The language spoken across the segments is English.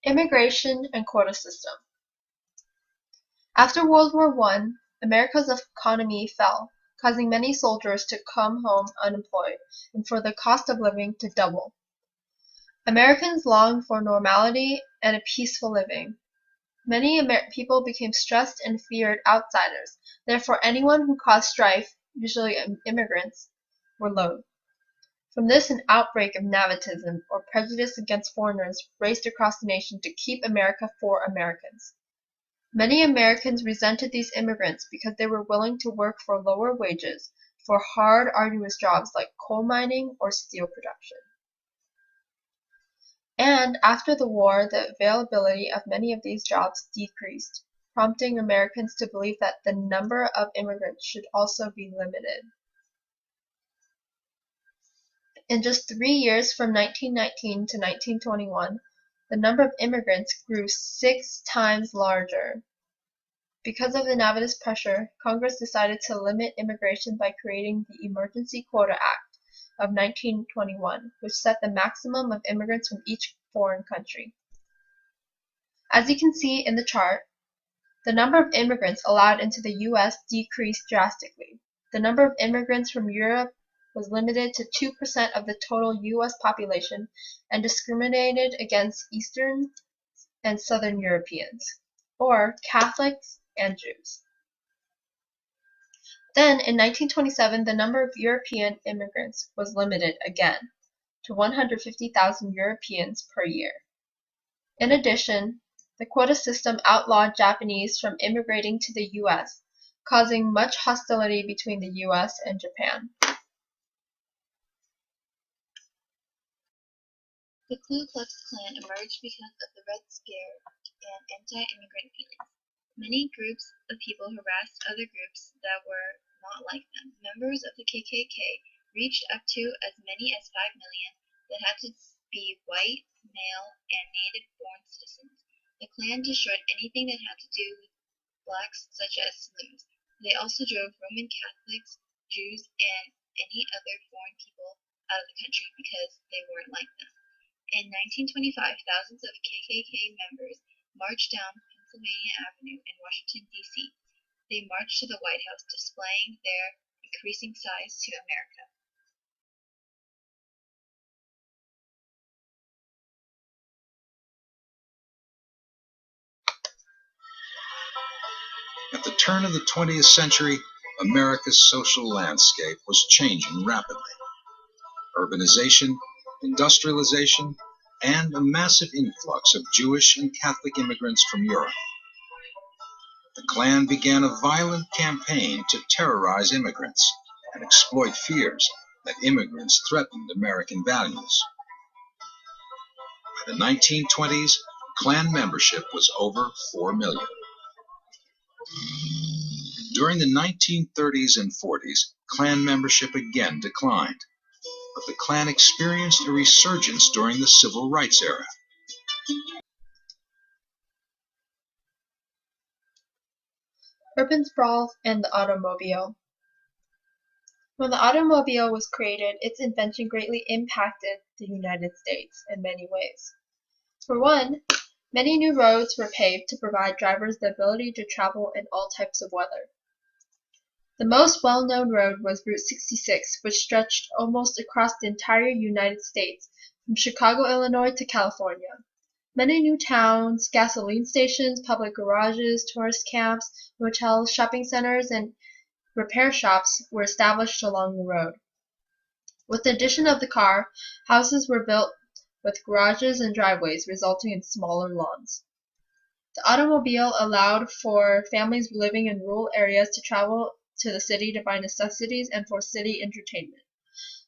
Immigration and quota system. After World War I, America's economy fell, causing many soldiers to come home unemployed and for the cost of living to double. Americans longed for normality and a peaceful living. Many people became stressed and feared outsiders, therefore anyone who caused strife, usually immigrants, were loathed. From this, an outbreak of nativism, or prejudice against foreigners, raced across the nation to keep America for Americans. Many Americans resented these immigrants because they were willing to work for lower wages for hard, arduous jobs like coal mining or steel production. And after the war, the availability of many of these jobs decreased, prompting Americans to believe that the number of immigrants should also be limited. In just 3 years, from 1919 to 1921, the number of immigrants grew 6 times larger. Because of the natividist pressure, Congress decided to limit immigration by creating the Emergency Quota Act of 1921, which set the maximum of immigrants from each foreign country. As you can see in the chart, the number of immigrants allowed into the U.S. decreased drastically. The number of immigrants from Europe was limited to 2% of the total U.S. population and discriminated against Eastern and Southern Europeans, or Catholics and Jews. Then, in 1927, the number of European immigrants was limited again to 150,000 Europeans per year. In addition, the quota system outlawed Japanese from immigrating to the U.S., causing much hostility between the U.S. and Japan. The Ku Klux Klan emerged because of the Red Scare and anti-immigrant feelings. Many groups of people harassed other groups that were not like them. Members of the KKK reached up to as many as 5 million that had to be white, male, and native-born citizens. The Klan destroyed anything that had to do with blacks, such as saloons. They also drove Roman Catholics, Jews, and any other foreign people out of the country because they weren't like them. In 1925, thousands of KKK members marched down Pennsylvania Avenue in Washington, D.C. They marched to the White House, displaying their increasing size to America. At the turn of the 20th century, America's social landscape was changing rapidly. Urbanization, industrialization, and a massive influx of Jewish and Catholic immigrants from Europe. The Klan began a violent campaign to terrorize immigrants and exploit fears that immigrants threatened American values. By the 1920s, Klan membership was over 4 million. During the 1930s and 40s, Klan membership again declined, but the Klan experienced a resurgence during the Civil Rights era. Urban sprawl and the automobile. When the automobile was created, its invention greatly impacted the United States in many ways. For one, many new roads were paved to provide drivers the ability to travel in all types of weather. The most well-known road was Route 66, which stretched almost across the entire United States, from Chicago, Illinois to California. Many new towns, gasoline stations, public garages, tourist camps, hotels, shopping centers, and repair shops were established along the road. With the addition of the car, houses were built with garages and driveways, resulting in smaller lawns. The automobile allowed for families living in rural areas to travel to the city to buy necessities and for city entertainment.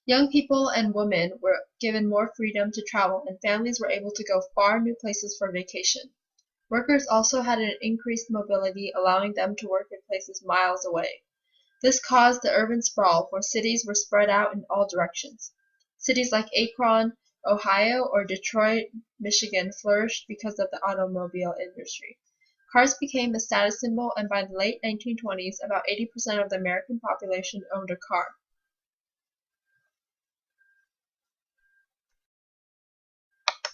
Young people and women were given more freedom to travel, and families were able to go far new places for vacation. Workers also had an increased mobility, allowing them to work in places miles away. This caused the urban sprawl, where cities were spread out in all directions. Cities like Akron, Ohio, or Detroit, Michigan flourished because of the automobile industry. Cars became a status symbol, and by the late 1920s, about 80% of the American population owned a car.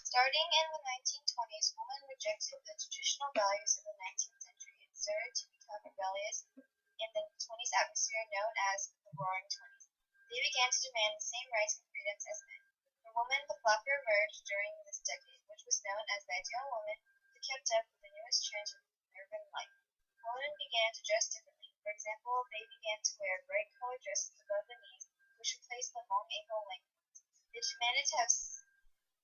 Starting in the 1920s, women rejected the traditional values of the 19th century and started to become rebellious in the 20s atmosphere known as the Roaring Twenties. They began to demand the same rights and freedoms as men. For women, the flapper emerged during this decade, which was known as the ideal woman who kept up with the newest trends of urban life. Women began to dress differently. For example, they began to wear bright-colored dresses above the knees, which replaced the long ankle length. They demanded to have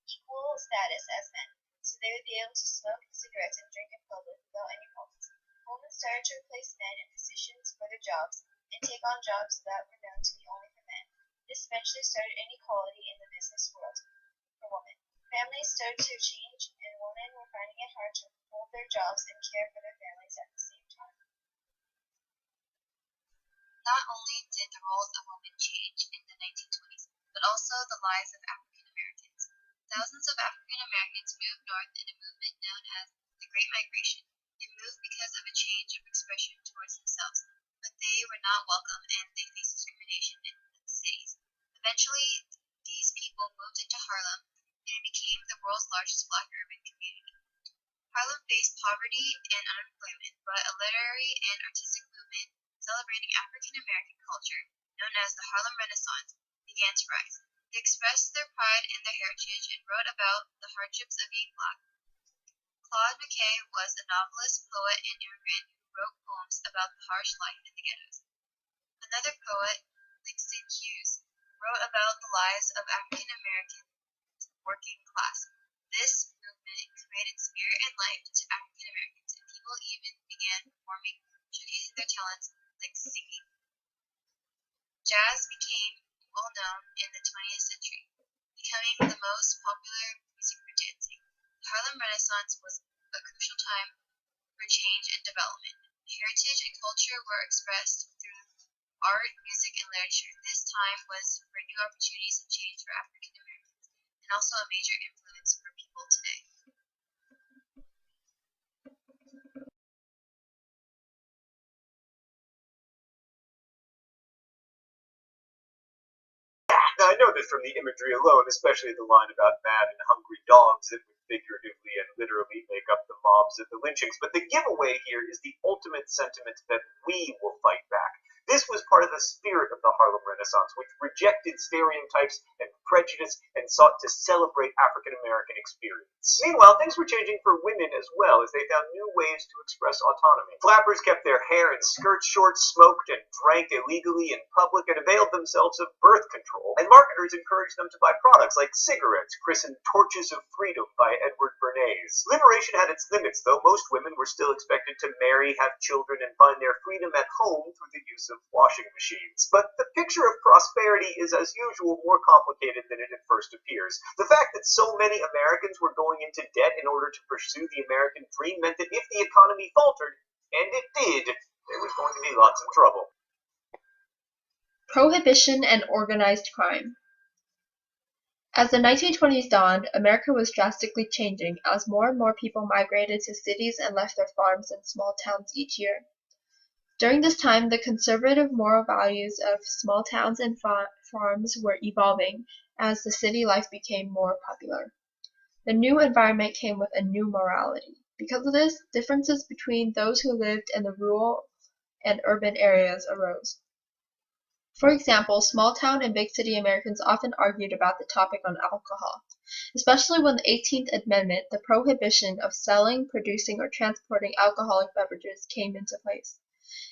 equal status as men, so they would be able to smoke cigarettes and drink in public without any problems. Women started to replace men in positions for their jobs and take on jobs that were known to be only for men. This eventually started inequality in the business world for women. Families started to change, and women were finding it hard to hold their jobs and care for their families at the same time. Not only did the roles of women change in the 1920s, but also the lives of African Americans. Thousands of African Americans moved north in a movement known as the Great Migration. They moved because of a change of expression towards themselves, but they were not welcome and they faced discrimination in the cities. Eventually, these people moved into Harlem and it became the world's largest Black urban community. Harlem faced poverty and unemployment, but a literary and artistic movement celebrating African American culture, known as the Harlem Renaissance, began to rise. They expressed their pride in their heritage and wrote about the hardships of being Black. Claude McKay was a novelist, poet, and immigrant who wrote poems about the harsh life in the ghettos. Another poet, Langston Hughes, wrote about the lives of African American working class. This movement created spirit and life to African Americans, and people even began performing, showcasing their talents like singing. Jazz became well known in the 20th century, becoming the most popular music for dancing. The Harlem Renaissance was a crucial time for change and development. Heritage and culture were expressed through art, music, and literature. This time was for new opportunities and change for African Americans, and also a major influence for people today. Now, I know that from the imagery alone, especially the line about mad and hungry dogs that would figuratively and literally make up the mobs of the lynchings, but the giveaway here is the ultimate sentiment that we will fight back. This was part of the spirit of the Harlem Renaissance, which rejected stereotypes and prejudice and sought to celebrate African American experience. Meanwhile, things were changing for women as well, as they found new ways to express autonomy. Flappers kept their hair and skirts short, smoked and drank illegally in public, and availed themselves of birth control. And marketers encouraged them to buy products like cigarettes, christened Torches of Freedom by Edward Bernays. Liberation had its limits, though. Most women were still expected to marry, have children, and find their freedom at home through the use of washing machines. But the picture of prosperity is, as usual, more complicated than it at first appears. The fact that so many Americans were going into debt in order to pursue the American dream meant that if the economy faltered, and it did, there was going to be lots of trouble. Prohibition and organized crime. As the 1920s dawned, America was drastically changing as more and more people migrated to cities and left their farms and small towns each year. During this time, the conservative moral values of small towns and farms were evolving as the city life became more popular. The new environment came with a new morality. Because of this, differences between those who lived in the rural and urban areas arose. For example, small-town and big-city Americans often argued about the topic on alcohol, especially when the 18th Amendment, the prohibition of selling, producing, or transporting alcoholic beverages, came into place.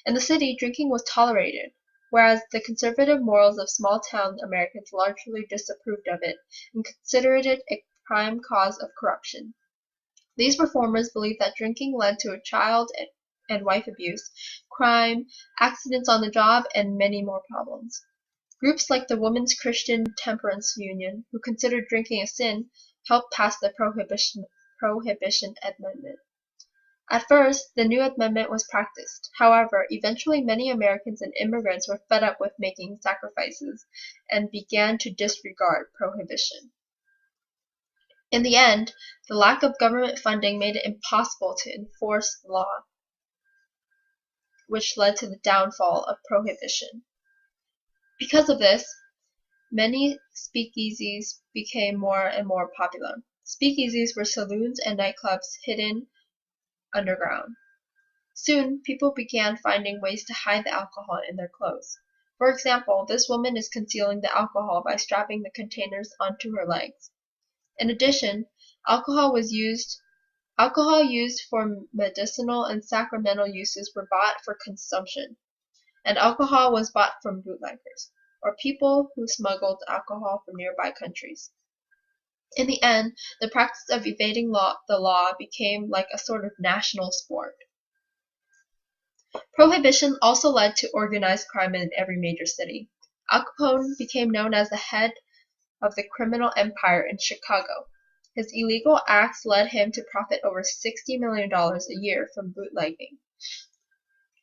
In the city, drinking was tolerated, whereas the conservative morals of small-town Americans largely disapproved of it and considered it a prime cause of corruption. These reformers believed that drinking led to child and wife abuse, crime, accidents on the job, and many more problems. Groups like the Women's Christian Temperance Union, who considered drinking a sin, helped pass the Prohibition Amendment. At first, the new amendment was practiced. However, eventually many Americans and immigrants were fed up with making sacrifices and began to disregard prohibition. In the end, the lack of government funding made it impossible to enforce the law, which led to the downfall of prohibition. Because of this, many speakeasies became more and more popular. Speakeasies were saloons and nightclubs hidden underground. Soon, people began finding ways to hide the alcohol in their clothes. For example, this woman is concealing the alcohol by strapping the containers onto her legs. In addition, alcohol used for medicinal and sacramental uses were bought for consumption, and alcohol was bought from bootleggers, or people who smuggled alcohol from nearby countries. In the end, the practice of evading the law became like a sort of national sport. Prohibition also led to organized crime in every major city. Al Capone became known as the head of the criminal empire in Chicago. His illegal acts led him to profit over $60 million a year from bootlegging.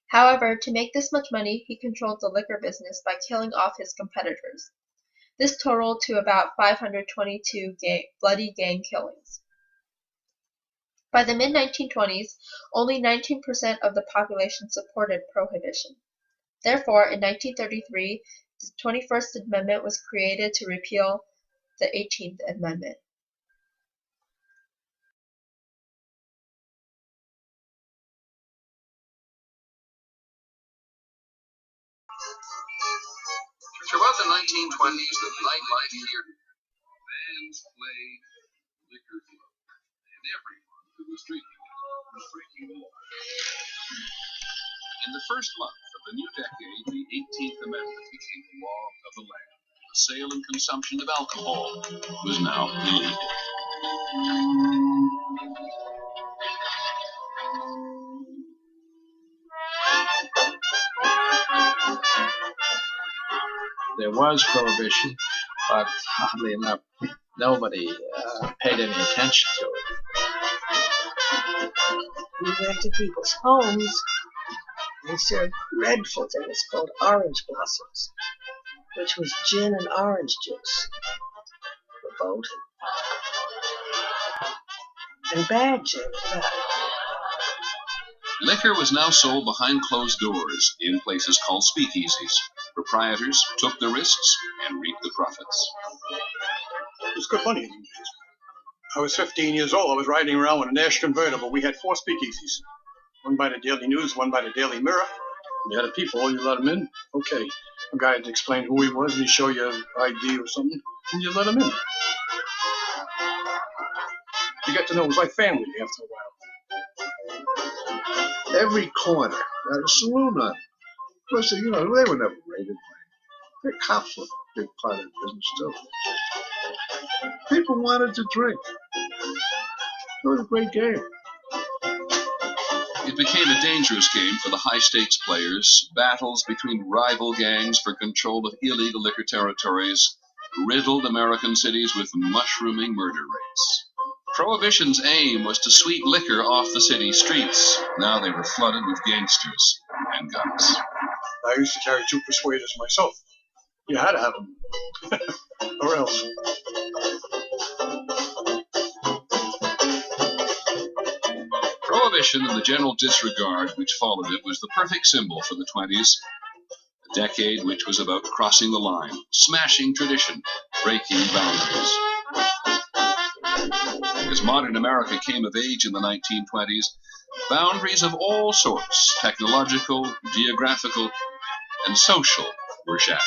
However, to make this much money, he controlled the liquor business by killing off his competitors. This totaled to about 522 bloody gang killings. By the mid-1920s, only 19% of the population supported prohibition. Therefore, in 1933, the 21st Amendment was created to repeal the 18th Amendment. Throughout the 1920s, the nightlife here, bands played, liquor flowed, and everyone who was drinking was breaking the law. In the first month of the new decade, the 18th Amendment became the law of the land. The sale and consumption of alcohol was now illegal. There was prohibition, but oddly enough, nobody paid any attention to it. We went to people's homes. They served dreadful things called orange blossoms, which was gin and orange juice for both. And bad gin as well. Liquor was now sold behind closed doors in places called speakeasies. Proprietors took the risks and reaped the profits. It was good money. I was 15 years old. I was riding around with an Ash convertible. We had 4 speakeasies. One by the Daily News, one by the Daily Mirror. You had a people, you let them in. Okay. A guy had to explain who he was, and he'd show you an ID or something, and you let him in. You got to know, it was like family after a while. Every corner had a saloon on it. Of course, they were never raided. The cops were a big part of the business, too. People wanted to drink. It was a great game. It became a dangerous game for the high-stakes players. Battles between rival gangs for control of illegal liquor territories riddled American cities with mushrooming murder rates. Prohibition's aim was to sweep liquor off the city streets. Now they were flooded with gangsters and guns. I used to carry 2 persuaders myself. You had to have them. Or else. Prohibition and the general disregard which followed it was the perfect symbol for the 20s, a decade which was about crossing the line, smashing tradition, breaking boundaries. As modern America came of age in the 1920s, boundaries of all sorts, technological, geographical, and social, were shattered.